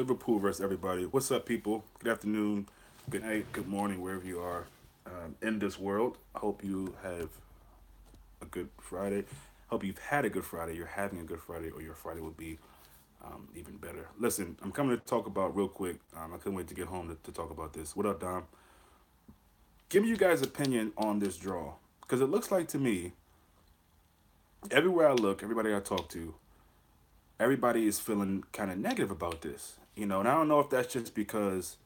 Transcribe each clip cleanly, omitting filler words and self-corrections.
Liverpool versus everybody. What's up, people? Good afternoon, good night, good morning, wherever you are in this world. I hope you have a good Friday. Hope you've had a good Friday. You're having a good Friday, or your Friday will be even better. Listen, I'm coming to talk about real quick. I couldn't wait to get home to talk about this. What up, Dom? Give me you guys' opinion on this draw, because it looks like to me, everywhere I look, everybody I talk to, everybody is feeling kind of negative about this. And I don't know if that's just because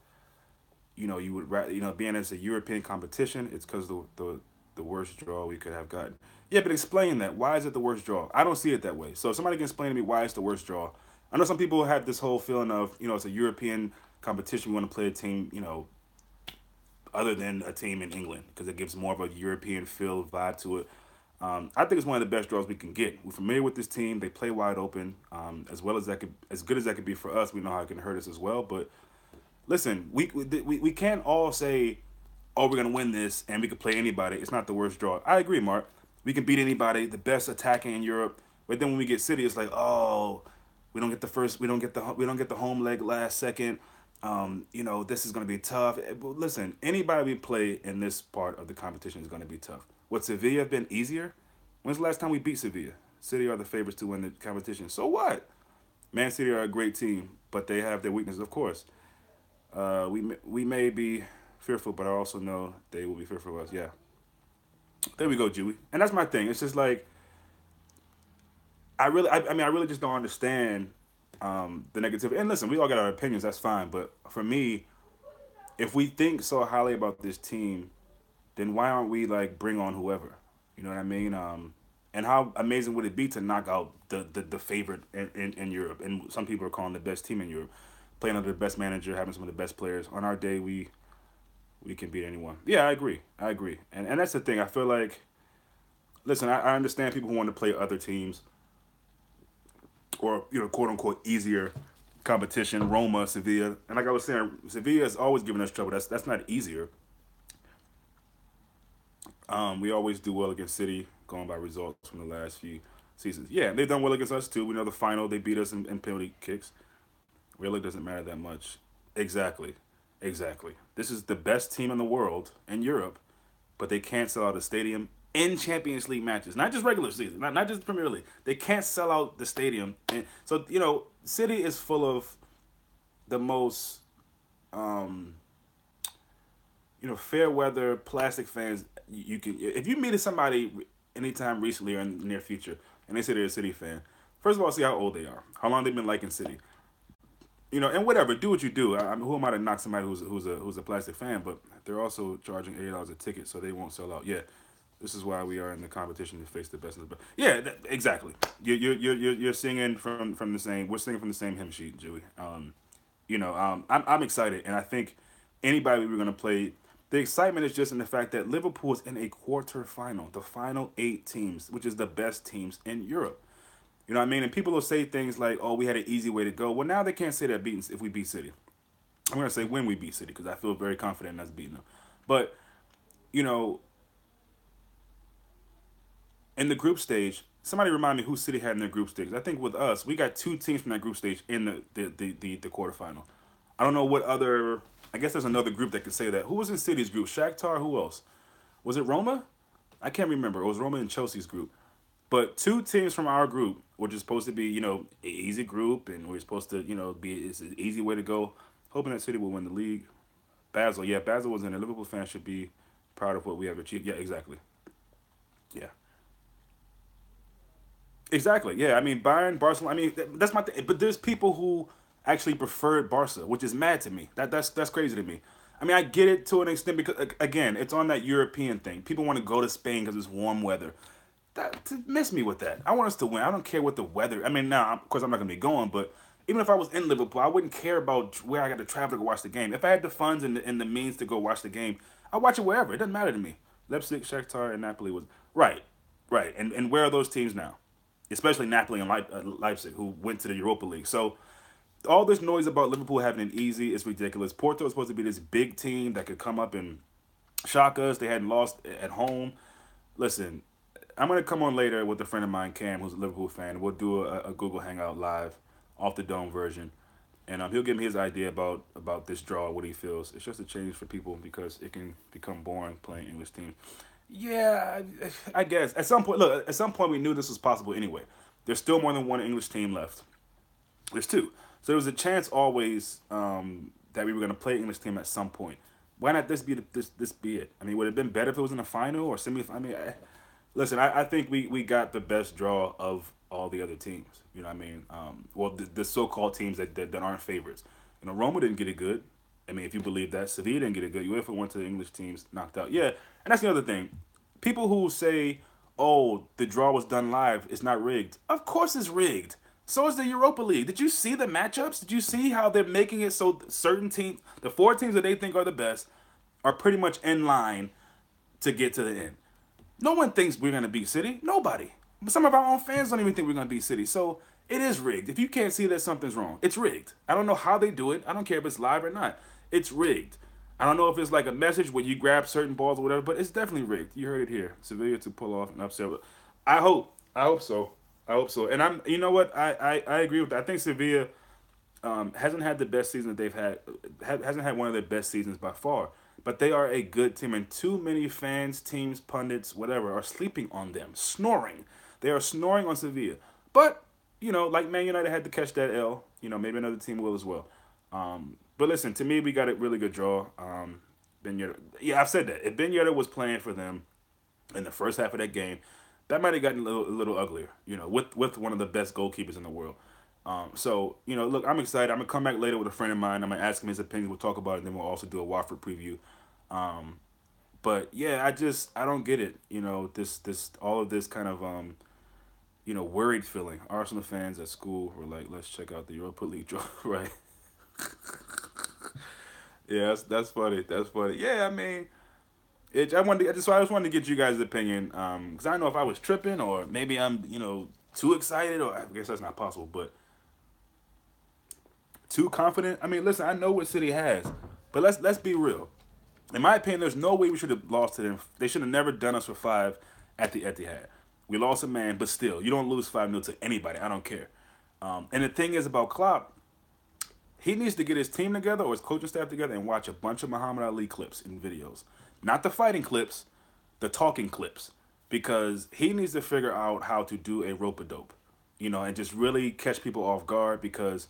you would rather, being as a European competition, it's because the worst draw we could have gotten. Yeah, but explain that. Why is it the worst draw? I don't see it that way. So if somebody can explain to me why it's the worst draw. I know some people have this whole feeling of, it's a European competition. We want to play a team, other than a team in England because it gives more of a European feel vibe to it. I think it's one of the best draws we can get. We're familiar with this team. They play wide open, as well as that could, as good as that could be for us. We know how it can hurt us as well. But listen, we can't all say, "Oh, we're gonna win this," and we could play anybody. It's not the worst draw. I agree, Mark. We can beat anybody, the best attacking in Europe. But then when we get City, it's like, oh, we don't get the first, we don't get the home leg last second. This is going to be tough. But listen, anybody we play in this part of the competition is going to be tough. Would Sevilla have been easier? When's the last time we beat Sevilla? City are the favorites to win the competition. So what? Man City are a great team, but they have their weaknesses, of course. We may be fearful, but I also know they will be fearful of us. Yeah, there we go, Jewy. And that's my thing. It's just like I really just don't understand the negativity. And listen, we all got our opinions. That's fine. But for me, if we think so highly about this team, then why aren't we like bring on whoever? You know what I mean? And how amazing would it be to knock out the favorite in Europe? And some people are calling the best team in Europe, playing under the best manager, having some of the best players. On our day, we can beat anyone. Yeah, I agree. I agree. And that's the thing. I feel like, listen, I understand people who want to play other teams or quote unquote easier competition, Roma, Sevilla, and like I was saying, Sevilla has always given us trouble. That's not easier. We always do well against City, going by results from the last few seasons. Yeah, they've done well against us too. We know the final they beat us in penalty kicks. Really doesn't matter that much. Exactly, exactly. This is the best team in the world in Europe, but they can't sell out a stadium in Champions League matches, not just regular season, not just Premier League. They can't sell out the stadium, and so City is full of the most um, fair weather plastic fans you can. If you meet somebody anytime recently or in the near future, and they say they're a City fan, first of all, see how old they are, how long they've been liking City, and whatever. Do what you do. Who am I to knock somebody who's a plastic fan? But they're also charging $80 a ticket, so they won't sell out. Yeah, this is why we are in the competition to face the best of the best. Yeah, exactly. You're singing from the same. We're singing from the same hymn sheet, Joey. I'm excited, and I think anybody we're gonna play. The excitement is just in the fact that Liverpool is in a quarterfinal, the final eight teams, which is the best teams in Europe. You know what I mean? And people will say things like, "Oh, we had an easy way to go." Well, now they can't say that beating if we beat City. I'm gonna say when we beat City because I feel very confident in us beating them. But you know, in the group stage, somebody remind me who City had in their group stage. I think with us, we got two teams from that group stage in the quarterfinal. I don't know what other. I guess there's another group that could say that. Who was in City's group? Shakhtar. Who else? Was it Roma? I can't remember. It was Roma and Chelsea's group. But two teams from our group, which is supposed to be, an easy group, and we're supposed to, be it's an easy way to go. Hoping that City will win the league. Basel, yeah, Basel was in there. Liverpool fans should be proud of what we have achieved. Yeah, exactly. Yeah, exactly. Yeah, I mean Bayern, Barcelona. I mean that's my thing. But there's people who actually preferred Barca, which is mad to me. That's crazy to me. I mean, I get it to an extent because again, it's on that European thing. People want to go to Spain because it's warm weather. That to miss me with that. I want us to win. I don't care what the weather. I mean, now of course I'm not gonna be going, but even if I was in Liverpool, I wouldn't care about where I got to travel to go watch the game. If I had the funds and the means to go watch the game, I watch it wherever. It doesn't matter to me. Leipzig, Shakhtar, and Napoli was right, right. And where are those teams now? Especially Napoli and Leipzig, who went to the Europa League. So all this noise about Liverpool having it easy is ridiculous. Porto is supposed to be this big team that could come up and shock us. They hadn't lost at home. Listen, I'm gonna come on later with a friend of mine, Cam, who's a Liverpool fan. We'll do a Google Hangout live, off the dome version. and he'll give me his idea about this draw, what he feels. It's just a change for people because it can become boring playing English teams. Yeah, I guess at some point. Look, at some point we knew this was possible anyway. There's still more than one English team left. There's two, so there was a chance always that we were going to play English team at some point. Why not this be it? I mean, would it have been better if it was in the final or semi? I mean, listen, I think we got the best draw of all the other teams. You know what I mean? Well, the so-called teams that aren't favorites. You know, Roma didn't get it good. I mean, if you believe that. Sevilla didn't get it good. UEFA went to the English teams, knocked out. Yeah, and that's the other thing. People who say, oh, the draw was done live, it's not rigged. Of course it's rigged. So is the Europa League. Did you see the matchups? Did you see how they're making it so certain teams, the four teams that they think are the best, are pretty much in line to get to the end? No one thinks we're going to beat City. Nobody. Some of our own fans don't even think we're going to beat City. So it is rigged. If you can't see that something's wrong, it's rigged. I don't know how they do it. I don't care if it's live or not. It's rigged. I don't know if it's like a message where you grab certain balls or whatever, but it's definitely rigged. You heard it here. Sevilla to pull off an upset. I hope. I hope so. I hope so. And you know what? I agree with that. I think Sevilla hasn't had the best season that they've had. Hasn't had one of their best seasons by far. But they are a good team, and too many fans, teams, pundits, whatever, are sleeping on them, snoring. They are snoring on Sevilla. But, you know, like Man United had to catch that L, you know, maybe another team will as well. But listen, to me, we got a really good draw. Ben Yedder, yeah, I've said that. If Ben Yedder was playing for them in the first half of that game, that might have gotten a little uglier, you know, with one of the best goalkeepers in the world. So, you know, look, I'm excited. I'm going to come back later with a friend of mine. I'm going to ask him his opinion. We'll talk about it, and then we'll also do a Watford preview. But, yeah, I don't get it. You know, all of this kind of, you know, worried feeling. Arsenal fans at school were like, let's check out the Europa League draw, right? Yeah, that's funny. That's funny. Yeah, I mean, I just wanted to get you guys' opinion, because I don't know if I was tripping or maybe I'm, you know, too excited, or I guess that's not possible, but too confident. I mean, listen, I know what City has, but let's be real. In my opinion, there's no way we should have lost to them. They should have never done us for five at the Etihad. We lost a man, but still, you don't lose 5-0 to anybody. I don't care. And the thing is about Klopp, he needs to get his team together or his coaching staff together and watch a bunch of Muhammad Ali clips and videos. Not the fighting clips, the talking clips. Because he needs to figure out how to do a rope-a-dope. You know, and just really catch people off guard, because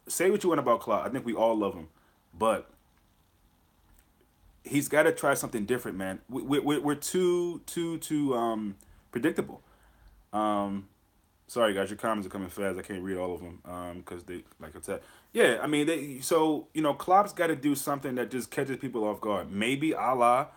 say what you want about Klopp. I think we all love him. But he's got to try something different, man. We're too predictable. Sorry, guys, your comments are coming fast. I can't read all of them because they, like I said. Yeah, I mean, so, you know, Klopp's got to do something that just catches people off guard. Maybe a la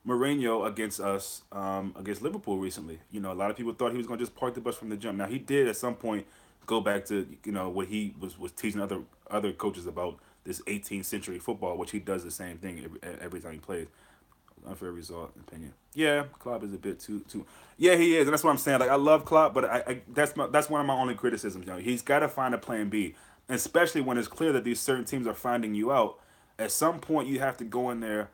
Mourinho against us, against Liverpool recently. You know, a lot of people thought he was going to just park the bus from the jump. Now, he did at some point go back to, you know, what he was teaching other coaches about this 18th century football, which he does the same thing every time he plays. Unfair result, opinion. Yeah, Klopp is a bit too. Yeah, he is, and that's what I'm saying. Like, I love Klopp, but that's one of my only criticisms. You know, he's got to find a plan B, and especially when it's clear that these certain teams are finding you out. At some point, you have to go in there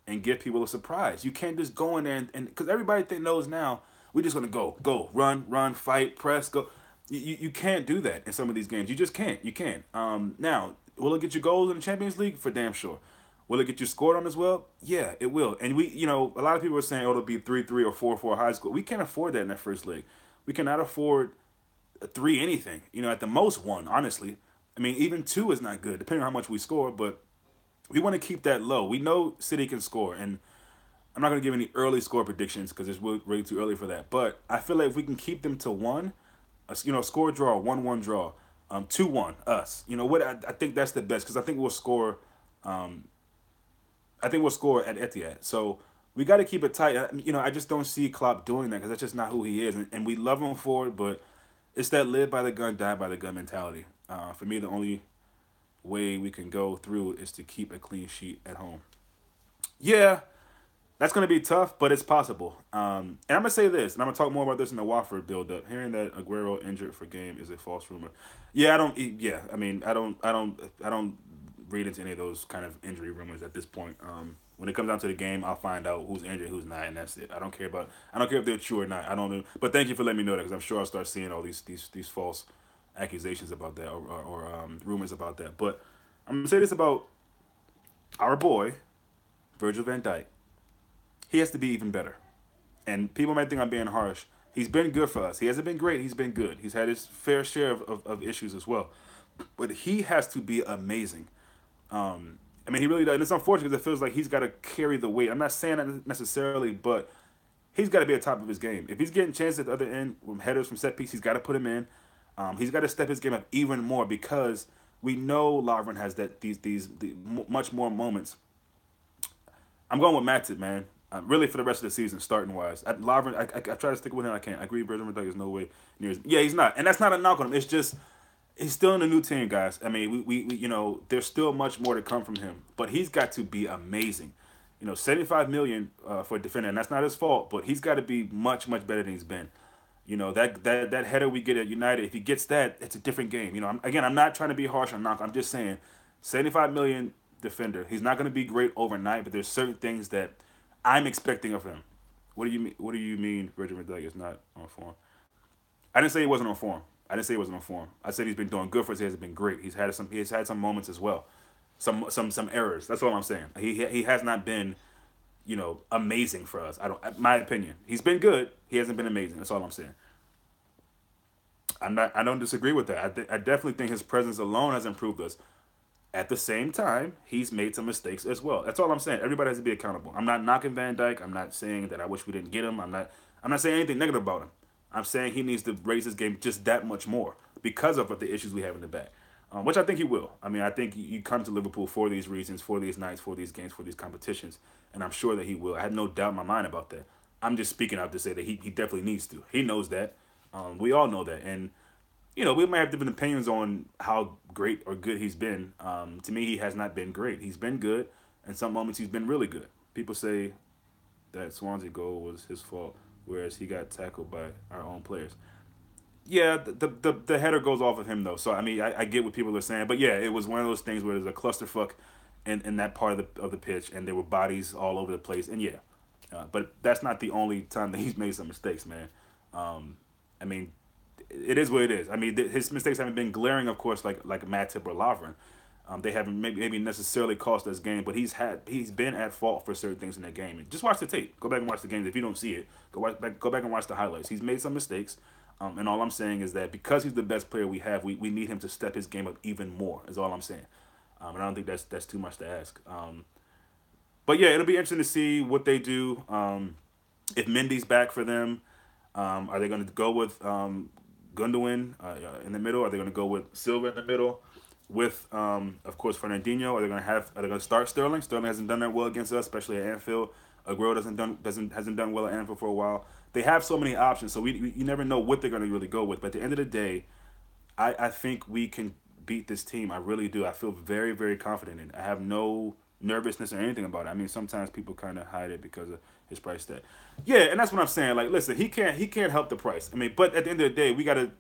and give people a surprise. You can't just go in there and because everybody knows now we're just gonna go, run, fight, press, go. You can't do that in some of these games. You just can't. You can't. Now, will it get you goals in the Champions League? For damn sure. Will it get you scored on as well? Yeah, it will. And you know, a lot of people are saying, oh, it'll be 3-3 or 4-4 high score. We can't afford that in that first leg. We cannot afford 3 anything. You know, at the most 1, honestly. I mean, even 2 is not good, depending on how much we score. But we want to keep that low. We know City can score, and I'm not going to give any early score predictions because it's way too early for that. But I feel like if we can keep them to 1, you know, score draw, 1-1 draw, 2-1 us. You know what? I think that's the best because I think we'll score. I think we'll score at Etihad. So we got to keep it tight. You know, I just don't see Klopp doing that because that's just not who he is. And we love him for it, but it's that live by the gun, die by the gun mentality. For me, the only way we can go through is to keep a clean sheet at home. Yeah, that's going to be tough, but it's possible. And I'm going to say this, and I'm going to talk more about this in the Watford build-up. Hearing that Aguero injured for game is a false rumor. Yeah, I mean, I don't read into any of those kind of injury rumors at this point. When it comes down to the game, I'll find out who's injured, who's not, and that's it. I don't care if they're true or not. I don't know. But thank you for letting me know that because I'm sure I'll start seeing all these false accusations about that or rumors about that. But I'm gonna say this about our boy Virgil van Dijk. He has to be even better. And people might think I'm being harsh. He's been good for us. He hasn't been great. He's been good. He's had his fair share of issues as well. But he has to be amazing. I mean, he really does. And it's unfortunate because it feels like he's got to carry the weight. I'm not saying that necessarily, but he's got to be at the top of his game. If he's getting chances at the other end from headers from set piece, he's got to put him in. He's got to step his game up even more because we know Lovren has these much more moments. I'm going with Matip, man. Really for the rest of the season, starting wise. Lovren, I try to stick with him. I can't. I agree. Virgil van Dijk is no way near. Yeah, he's not, and that's not a knock on him. It's just he's still in a new team, guys. I mean, we you know, there's still much more to come from him, but he's got to be amazing. You know, 75 million for a defender, and that's not his fault, but he's got to be much better than he's been. You know, that header we get at United, if he gets that, it's a different game. You know, I'm not trying to be harsh on knock. I'm just saying, 75 million defender. He's not going to be great overnight, but there's certain things that I'm expecting of him. What do you mean? What do you mean? Virgil van Dijk is not on form. I didn't say he wasn't on form. I didn't say he wasn't on form. I said he's been doing good for us. He hasn't been great. He's had some moments as well, some errors. That's all I'm saying. He has not been, you know, amazing for us. My opinion. He's been good. He hasn't been amazing. That's all I'm saying. I don't disagree with that. I definitely think his presence alone has improved us. At the same time, he's made some mistakes as well. That's all I'm saying. Everybody has to be accountable. I'm not knocking Van Dijk. I'm not saying that I wish we didn't get him. I'm not saying anything negative about him. I'm saying he needs to raise his game just that much more because of the issues we have in the back, which I think he will. I mean, I think you come to Liverpool for these reasons, for these nights, for these games, for these competitions, and I'm sure that he will. I have no doubt in my mind about that. I'm just speaking out to say that he definitely needs to. He knows that. We all know that. And you know, we might have different opinions on how great or good he's been. To me, he has not been great. He's been good, and some moments he's been really good. People say that Swansea goal was his fault, whereas he got tackled by our own players. Yeah, the header goes off of him though. So I mean, I get what people are saying, but yeah, it was one of those things where there's a clusterfuck in that part of the pitch, and there were bodies all over the place, and yeah, but that's not the only time that he's made some mistakes, man. I mean, it is what it is. I mean, his mistakes haven't been glaring, of course, like Matip or Lovren. They haven't maybe necessarily cost us game, but he's been at fault for certain things in that game. And just watch the tape. Go back and watch the games. If you don't see it, go back and watch the highlights. He's made some mistakes, and all I'm saying is that because he's the best player we have, we need him to step his game up even more. Is all I'm saying. And I don't think that's too much to ask. But yeah, it'll be interesting to see what they do. If Mendy's back for them, are they going to go with Gundogan in the middle? Are they going to go with Silva in the middle? With of course Fernandinho? Are they going to start Sterling? Sterling hasn't done that well against us, especially at Anfield. Aguero hasn't done well at Anfield for a while. They have so many options, so you never know what they're going to really go with. But at the end of the day, I think we can beat this team. I really do. I feel very confident in it. I have no nervousness or anything about it. I mean, sometimes people kind of hide it because of his price tag. Yeah, and that's what I'm saying. Like, listen, he can't help the price. I mean, but at the end of the day,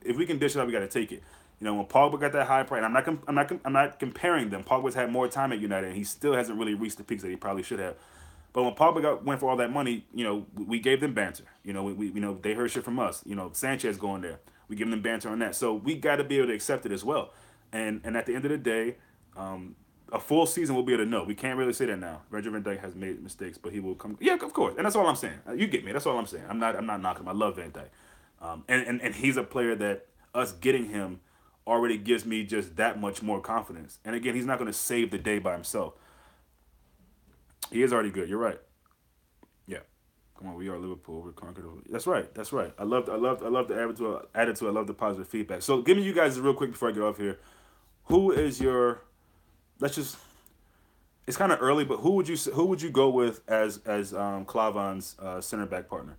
if we can dish it out, we gotta take it. You know, when Pogba got that high price, and I'm not comparing them. Pogba's had more time at United, and he still hasn't really reached the peaks that he probably should have. But when Pogba went for all that money, you know, we gave them banter. You know, we you know, they heard shit from us. You know, Sanchez going there, we give them banter on that. So we got to be able to accept it as well. And at the end of the day, a full season we'll be able to know. We can't really say that now. Virgil van Dijk has made mistakes, but he will come. Yeah, of course, and that's all I'm saying. You get me. That's all I'm saying. I'm not knocking him. I love Van Dijk, and he's a player that us getting him already gives me just that much more confidence. And again, he's not going to save the day by himself. He is already good. You're right. Yeah. Come on, we are Liverpool. We're conquered. That's right. That's right. I love the attitude. I love the positive feedback. So, give me you guys real quick before I get off here. Who is your? Let's just. It's kind of early, but who would you go with as Klavan's center back partner?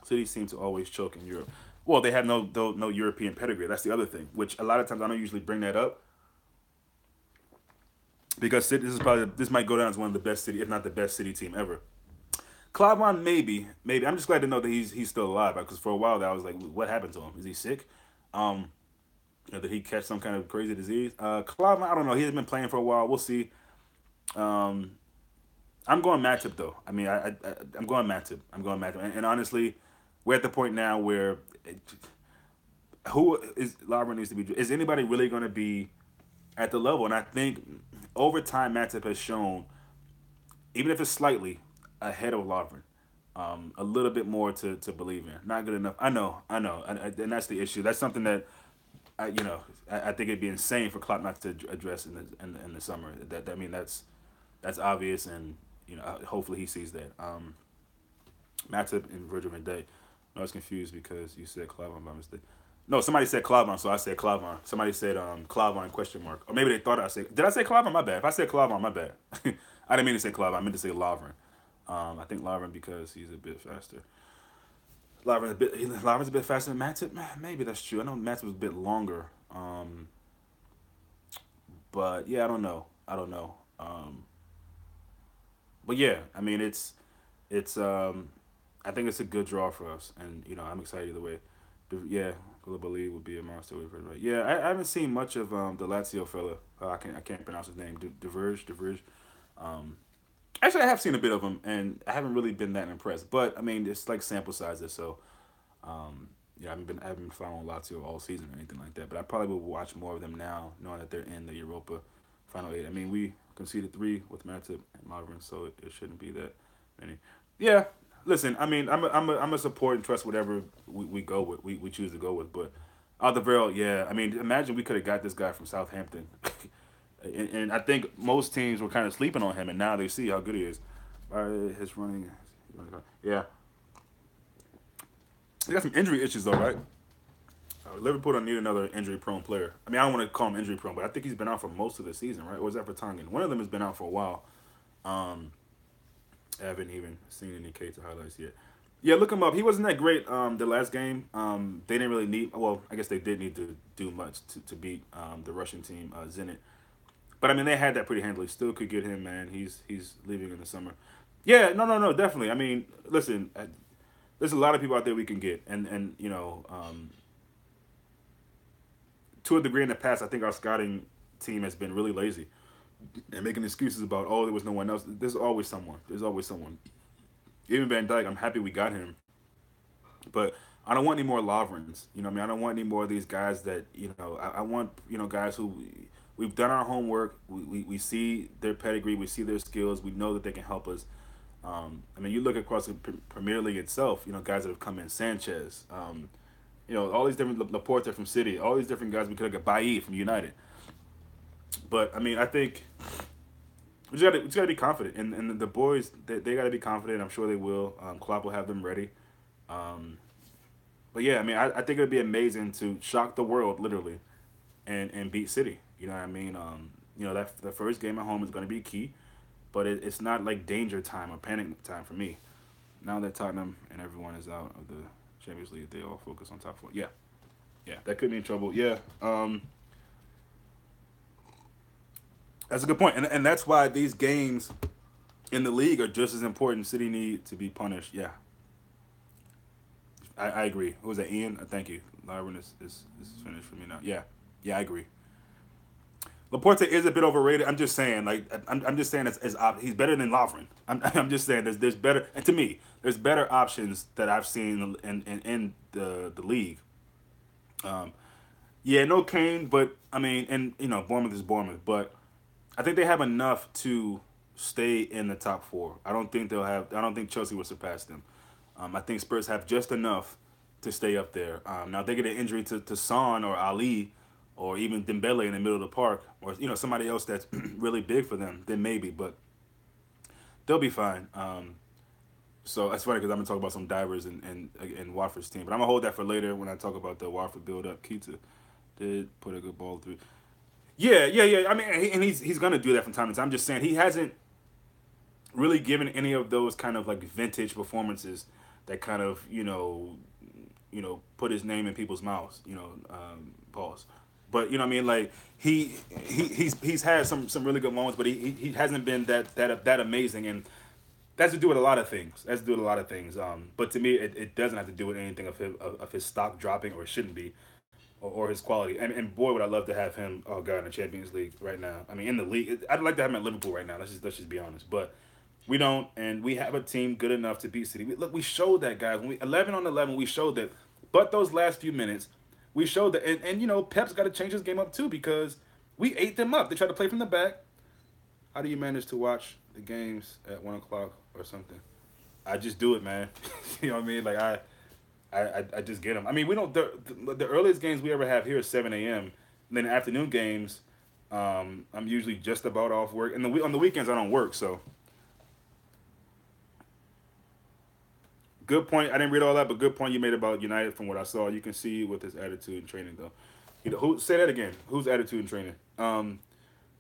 City seem to always choke in Europe. Well, they have no European pedigree. That's the other thing, which a lot of times I don't usually bring that up because this might go down as one of the best City, if not the best City team ever. Klavan, maybe. I'm just glad to know that he's still alive because for a while there I was like, what happened to him? Is he sick? Did he catch some kind of crazy disease? Klavan, I don't know. He hasn't been playing for a while. We'll see. I'm going Matip though. I mean, I'm going Matip. And honestly, we're at the point now where who is Lovren needs to be? Is anybody really going to be at the level? And I think over time, Matip has shown, even if it's slightly ahead of Lovren, a little bit more to believe in. Not good enough. I know, and that's the issue. That's something that I think it'd be insane for Klopp not to address in the summer. That I mean, that's obvious, and hopefully he sees that. Matip and Virgil van Dijk. I was confused because you said Clavon by mistake. No, somebody said Clavon, so I said Clavon. Somebody said Clavon question mark, or maybe they thought I said. Did I say Clavon? My bad. If I said Clavon, my bad. I didn't mean to say Clavon. I meant to say Lovren. I think Lovren because he's a bit faster. Lovren's a bit faster than Matip. Maybe that's true. I know Matip was a bit longer. But yeah, I don't know. I don't know. But yeah, I mean it's I think it's a good draw for us, and I'm excited either way. Yeah, Koulibaly would be a monster. Right? Yeah, I haven't seen much of the Lazio fella. I can't pronounce his name. Diverge. Um, Actually, I have seen a bit of him, and I haven't really been that impressed. But I mean, it's like sample sizes, so I haven't been following Lazio all season or anything like that. But I probably will watch more of them now, knowing that they're in the Europa final eight. I mean, we conceded 3 with Matip and Lovren, so it shouldn't be that many. Yeah, listen, I mean, I'm a support and trust whatever we go with, we choose to go with. But Alderweireld, yeah, I mean, imagine we could have got this guy from Southampton. And I think most teams were kind of sleeping on him, and now they see how good he is. His running, yeah. He got some injury issues though, right? Liverpool don't need another injury-prone player. I mean, I don't want to call him injury-prone, but I think he's been out for most of the season, right? Or was that for Tongan? One of them has been out for a while. Um, I haven't even seen any Keita highlights yet. Yeah, look him up. He wasn't that great the last game. They didn't really need. Well, I guess they did need to do much to beat the Russian team, Zenit. But I mean, they had that pretty handily. Still could get him, man. He's leaving in the summer. Yeah, no, definitely. I mean, listen, there's a lot of people out there we can get, and to a degree in the past, I think our scouting team has been really lazy and making excuses about there was no one else. There's always someone. There's always someone. Even Van Dyke, I'm happy we got him, but I don't want any more Lovrens. You know what I mean? I don't want any more of these guys that I want guys who we've done our homework. We see their pedigree. We see their skills. We know that they can help us. I mean, you look across the Premier League itself. Guys that have come in, Sanchez. All these different Laporta from City. All these different guys. We could have got Bailly from United. But I mean, I think we just gotta be confident, and the boys they gotta be confident. I'm sure they will. Klopp will have them ready. Um, but yeah, I mean, I think it'd be amazing to shock the world, literally, and beat City. You know what I mean? That the first game at home is going to be key, but it's not like danger time or panic time for me. Now that Tottenham and everyone is out of the Champions League, they all focus on top 4. Yeah, that could be in trouble. Yeah, that's a good point, and that's why these games in the league are just as important. City need to be punished. Yeah, I agree. Who was that? Ian? Thank you. Lyron is finished for me now. Yeah, I agree. Laporta is a bit overrated. I'm just saying, I'm just saying, he's better than Lovren. I'm just saying, there's better, and to me, there's better options that I've seen in the league. Um, yeah, no Kane, but I mean, and Bournemouth is Bournemouth, but I think they have enough to stay in the top 4. I don't think they'll have. I don't think Chelsea will surpass them. I think Spurs have just enough to stay up there. Now, if they get an injury to Son or Ali, or even Dembele in the middle of the park, or somebody else that's really big for them, then maybe. But they'll be fine. So that's funny because I'm gonna talk about some divers in Watford's team, but I'm gonna hold that for later when I talk about the Watford build up. Keita did put a good ball through. Yeah. I mean, and he's gonna do that from time to time. I'm just saying he hasn't really given any of those kind of like vintage performances that kind of put his name in people's mouths. Pause. But what I mean, like he's had some really good moments, but he hasn't been that amazing, and that's to do with a lot of things. But to me, it doesn't have to do with anything of his stock dropping, or it shouldn't be, or his quality. And boy, would I love to have him. Oh God, in the Champions League right now. I mean, in the league, I'd like to have him at Liverpool right now. Let's just be honest. But we don't, and we have a team good enough to beat City. Look, we showed that, guys. When we 11 on 11, we showed that. But those last few minutes, we showed that, and Pep's got to change his game up too because we ate them up. They tried to play from the back. How do you manage to watch the games at 1 o'clock or something? I just do it, man. You know what I mean? Like I just get them. I mean, we don't. The earliest games we ever have here is 7 a.m. And then the afternoon games, I'm usually just about off work. And on the weekends I don't work, so good point. I didn't read all that, but good point you made about United. From what I saw, you can see with his attitude and training, though. Who say that again? Whose attitude and training?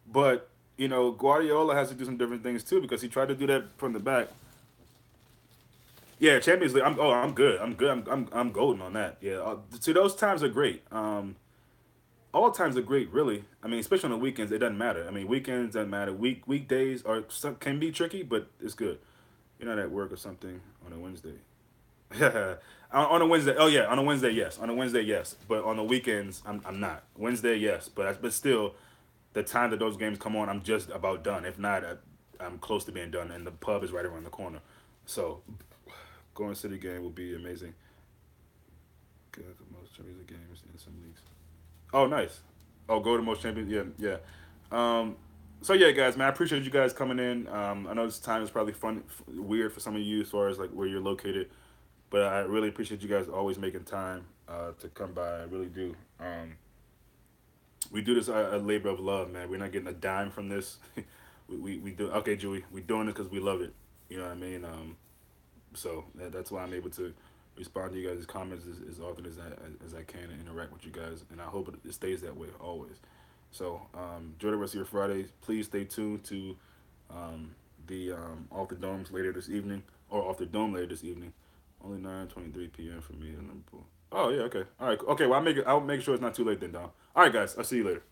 But Guardiola has to do some different things too because he tried to do that from the back. Yeah, Champions League. I'm good. I'm good. I'm golden on that. Yeah. See, those times are great. All times are great, really. I mean, especially on the weekends, it doesn't matter. I mean, weekends doesn't matter. Weekdays can be tricky, but it's good. You're not at work or something on a Wednesday. On a Wednesday, oh yeah, on a Wednesday, yes. On a Wednesday, yes. But on the weekends, I'm not. Wednesday, yes. But still, the time that those games come on, I'm just about done. If not, I'm close to being done, and the pub is right around the corner. So, going to the game will be amazing. Get the most Champions League games in some leagues. Oh, nice. Oh, go to most Champions. Yeah, yeah. So yeah, guys, man, I appreciate you guys coming in. I know this time is probably weird for some of you as far as like where you're located. But I really appreciate you guys always making time to come by. I really do. We do this a labor of love, man. We're not getting a dime from this. we do. Okay, Julie, we're doing it because we love it. You know what I mean? So that's why I'm able to respond to you guys' comments as often as I can and interact with you guys. And I hope it stays that way always. So enjoy the rest of your Friday. Please stay tuned to the Off the Domes later this evening, or Off the Dome later this evening. Only 9:23 p.m. for me in Liverpool. Oh yeah, okay, all right, okay. Well, I'll make sure it's not too late then, Dom. All right, guys, I'll see you later.